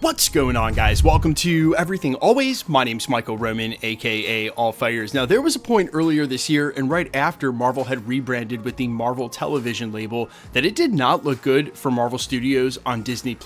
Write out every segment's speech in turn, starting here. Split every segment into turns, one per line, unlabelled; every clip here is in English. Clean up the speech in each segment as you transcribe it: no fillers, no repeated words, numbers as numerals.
What's going on, guys? Welcome to Everything Always. My name's Michael Roman, aka All Fires. Now, there was a point earlier this year, and right after Marvel had rebranded with the Marvel Television label, that it did not look good for Marvel Studios on Disney+.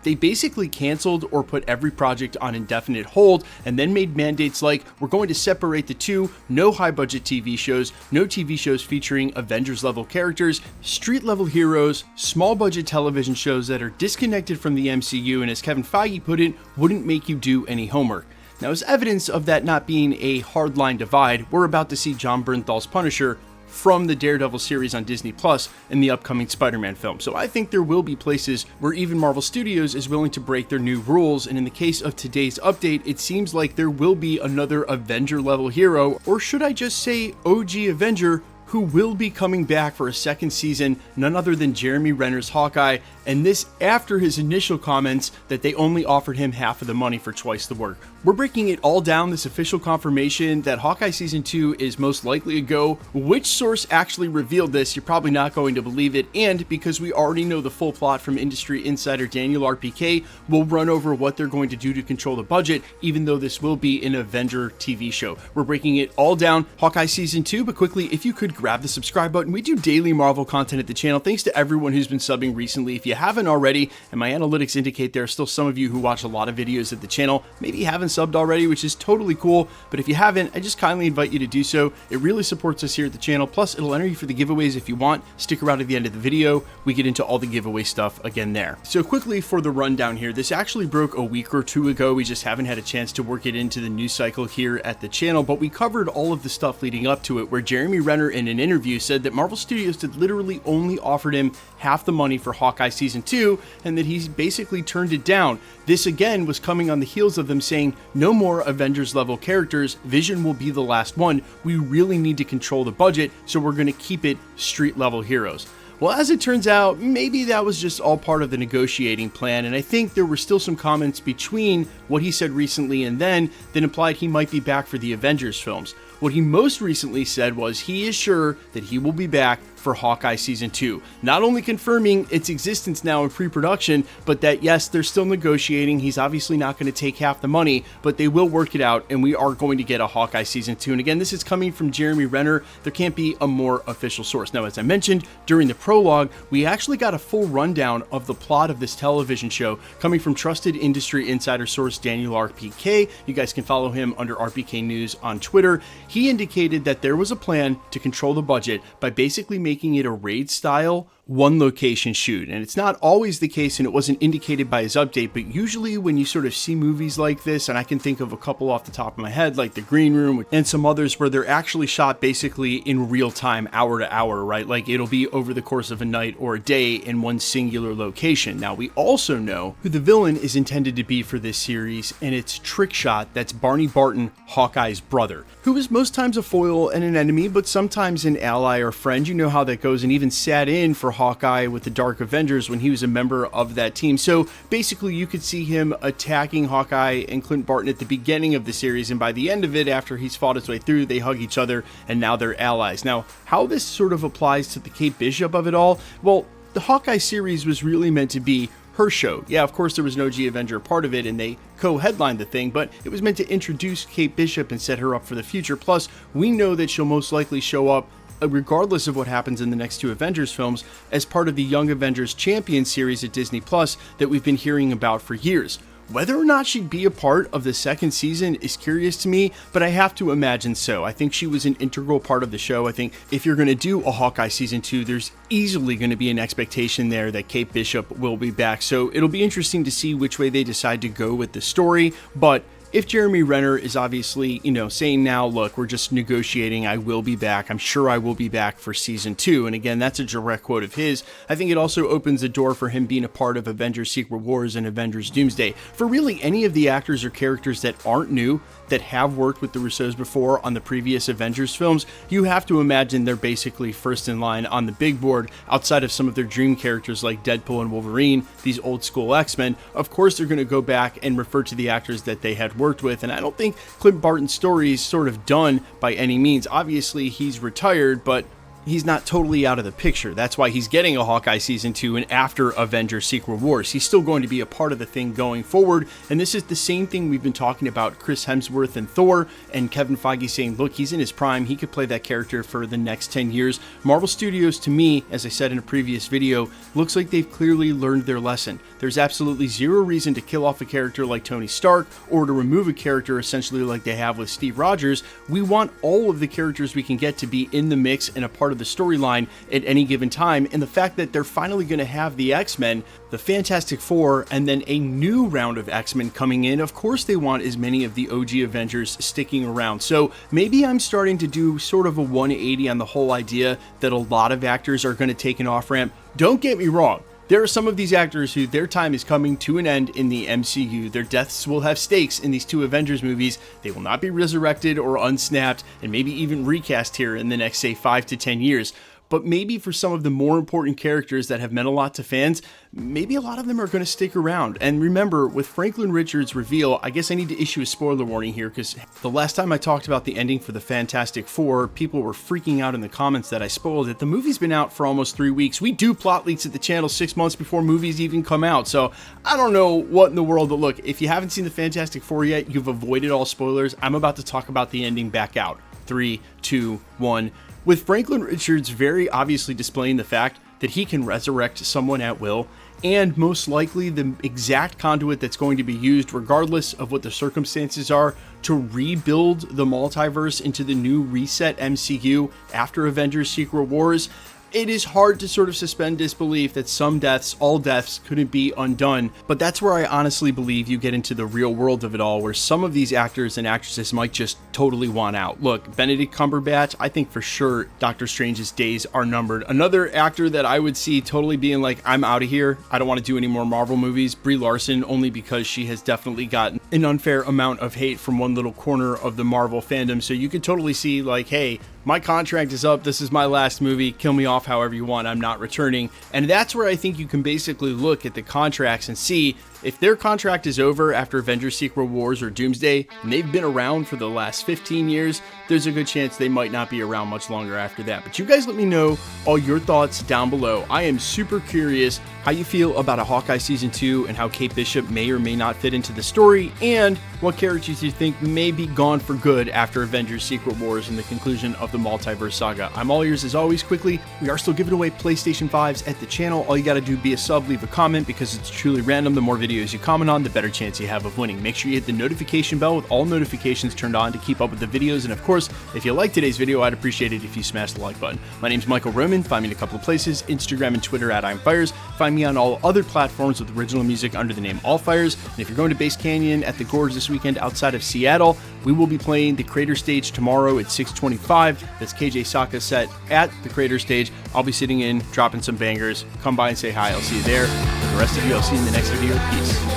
They basically canceled or put every project on indefinite hold, and then made mandates like, we're going to separate the two, no high-budget TV shows, no TV shows featuring Avengers-level characters, street-level heroes, small-budget television shows that are disconnected from the MCU, and as Kevin Feige put it, wouldn't make you do any homework. Now, as evidence of that not being a hardline divide, we're about to see Jon Bernthal's Punisher from the Daredevil series on Disney Plus in the upcoming Spider-Man film. So I think there will be places where even Marvel Studios is willing to break their new rules, and in the case of today's update, it seems like there will be another Avenger-level hero, or should I just say OG Avenger, who will be coming back for a second season, none other than Jeremy Renner's Hawkeye, and this after his initial comments that they only offered him half of the money for twice the work. We're breaking it all down, this official confirmation that Hawkeye Season 2 is most likely a go. Which source actually revealed this? You're probably not going to believe it, and because we already know the full plot from industry insider Daniel RPK, we'll run over what they're going to do to control the budget, even though this will be an Avenger TV show. We're breaking it all down, Hawkeye Season 2, but quickly, if you could grab the subscribe button. We do daily Marvel content at the channel. Thanks to everyone who's been subbing recently. If you haven't already, and my analytics indicate there are still some of you who watch a lot of videos at the channel, maybe you haven't subbed already, which is totally cool, but if you haven't, I just kindly invite you to do so. It really supports us here at the channel, plus it'll enter you for the giveaways if you want. Stick around at the end of the video. We get into all the giveaway stuff again there. So quickly for the rundown here, this actually broke a week or two ago. We just haven't had a chance to work it into the news cycle here at the channel, but we covered all of the stuff leading up to it, where Jeremy Renner in an interview said that Marvel Studios had literally only offered him half the money for Hawkeye Season 2, and that he's basically turned it down. This again was coming on the heels of them saying, no more Avengers level characters, Vision will be the last one, we really need to control the budget, so we're going to keep it street level heroes. Well, as it turns out, maybe that was just all part of the negotiating plan, and I think there were still some comments between what he said recently and then that implied he might be back for the Avengers films. What he most recently said was he is sure that he will be back for Hawkeye Season 2, not only confirming its existence now in pre-production, but that yes, they're still negotiating. He's obviously not going to take half the money, but they will work it out, and we are going to get a Hawkeye Season 2. And again, this is coming from Jeremy Renner. There can't be a more official source. Now, as I mentioned during the prologue, we actually got a full rundown of the plot of this television show coming from trusted industry insider source Daniel RPK. You guys can follow him under RPK News on Twitter. He indicated that there was a plan to control the budget by basically making it a raid style, one location shoot. And it's not always the case, and it wasn't indicated by his update, but usually when you sort of see movies like this, and I can think of a couple off the top of my head, like The Green Room and some others where they're actually shot basically in real time, hour to hour, right? Like it'll be over the course of a night or a day in one singular location. Now, we also know who the villain is intended to be for this series, and it's Trickshot. That's Barney Barton, Hawkeye's brother, who is most times a foil and an enemy, but sometimes an ally or friend. You know how that goes, and even sat in for Hawkeye with the Dark Avengers when he was a member of that team. So basically you could see him attacking Hawkeye and Clint Barton at the beginning of the series, and by the end of it, after he's fought his way through, they hug each other and now they're allies. Now, how this sort of applies to the Kate Bishop of it all, well, the Hawkeye series was really meant to be her show. Yeah, of course there was no G Avenger part of it and they co-headlined the thing, but it was meant to introduce Kate Bishop and set her up for the future. Plus, we know that she'll most likely show up regardless of what happens in the next two Avengers films, as part of the Young Avengers Champion series at Disney Plus that we've been hearing about for years. Whether or not she'd be a part of the second season is curious to me, but I have to imagine so. I think she was an integral part of the show. I think if you're going to do a Hawkeye Season 2, there's easily going to be an expectation there that Kate Bishop will be back. So it'll be interesting to see which way they decide to go with the story, but if Jeremy Renner is obviously, saying now, look, we're just negotiating, I will be back, I'm sure I will be back for Season 2, and again, that's a direct quote of his, I think it also opens the door for him being a part of Avengers Secret Wars and Avengers Doomsday. For really any of the actors or characters that aren't new, that have worked with the Russos before on the previous Avengers films, you have to imagine they're basically first in line on the big board outside of some of their dream characters like Deadpool and Wolverine, these old school X-Men. Of course, they're going to go back and refer to the actors that they had worked with, and I don't think Clint Barton's story is sort of done by any means. Obviously, he's retired, but he's not totally out of the picture. That's why he's getting a Hawkeye season 2 and after Avengers Secret Wars. He's still going to be a part of the thing going forward, and this is the same thing we've been talking about Chris Hemsworth and Thor, and Kevin Feige saying, look, he's in his prime, he could play that character for the next 10 years. Marvel Studios, to me, as I said in a previous video, looks like they've clearly learned their lesson. There's absolutely zero reason to kill off a character like Tony Stark, or to remove a character essentially like they have with Steve Rogers. We want all of the characters we can get to be in the mix and a part of the storyline at any given time, and the fact that they're finally going to have the X-Men, the Fantastic Four, and then a new round of X-Men coming in, of course they want as many of the OG Avengers sticking around. So maybe I'm starting to do sort of a 180 on the whole idea that a lot of actors are going to take an off-ramp. Don't get me wrong. There are some of these actors who their time is coming to an end in the MCU. Their deaths will have stakes in these 2 Avengers movies. They will not be resurrected or unsnapped and maybe even recast here in the next, say, 5 to 10 years. But maybe for some of the more important characters that have meant a lot to fans, maybe a lot of them are going to stick around. And remember, with Franklin Richards' reveal, I guess I need to issue a spoiler warning here, because the last time I talked about the ending for the Fantastic Four, people were freaking out in the comments that I spoiled it. The movie's been out for almost 3 weeks. We do plot leaks at the channel 6 months before movies even come out, so I don't know what in the world. But look, if you haven't seen the Fantastic Four yet, you've avoided all spoilers. I'm about to talk about the ending back out. 3, 2, 1... With Franklin Richards very obviously displaying the fact that he can resurrect someone at will, and most likely the exact conduit that's going to be used regardless of what the circumstances are to rebuild the multiverse into the new reset MCU after Avengers Secret Wars, it is hard to sort of suspend disbelief that some deaths, all deaths, couldn't be undone. But that's where I honestly believe you get into the real world of it all, where some of these actors and actresses might just totally want out. Look, Benedict Cumberbatch, I think for sure Doctor Strange's days are numbered. Another actor that I would see totally being like, I'm out of here, I don't want to do any more Marvel movies, Brie Larson, only because she has definitely gotten an unfair amount of hate from one little corner of the Marvel fandom. So you could totally see like, hey, my contract is up, this is my last movie, kill me off however you want, I'm not returning. And that's where I think you can basically look at the contracts and see if their contract is over after Avengers Secret Wars or Doomsday, and they've been around for the last 15 years, there's a good chance they might not be around much longer after that. But you guys let me know all your thoughts down below. I am super curious how you feel about a Hawkeye Season 2 and how Kate Bishop may or may not fit into the story, and what characters you think may be gone for good after Avengers Secret Wars and the conclusion of the Multiverse saga. I'm all ears as always. Quickly, we are still giving away PlayStation 5s at the channel. All you gotta do, be a sub, leave a comment, because it's truly random. The more videos you comment on, the better chance you have of winning. Make sure you hit the notification bell with all notifications turned on to keep up with the videos, and of course, if you like today's video, I'd appreciate it if you smash the like button. My name's Michael Roman. Find me in a couple of places, Instagram and Twitter at I'mFires. Find me on all other platforms with original music under the name AllFires. And if you're going to Base Canyon at the Gorge this weekend outside of Seattle, we will be playing the Crater Stage tomorrow at 6:25. That's KJ Saga set at the Crater Stage. I'll be sitting in, dropping some bangers. Come by and say hi. I'll see you there. For the rest of you, I'll see you in the next video. Peace.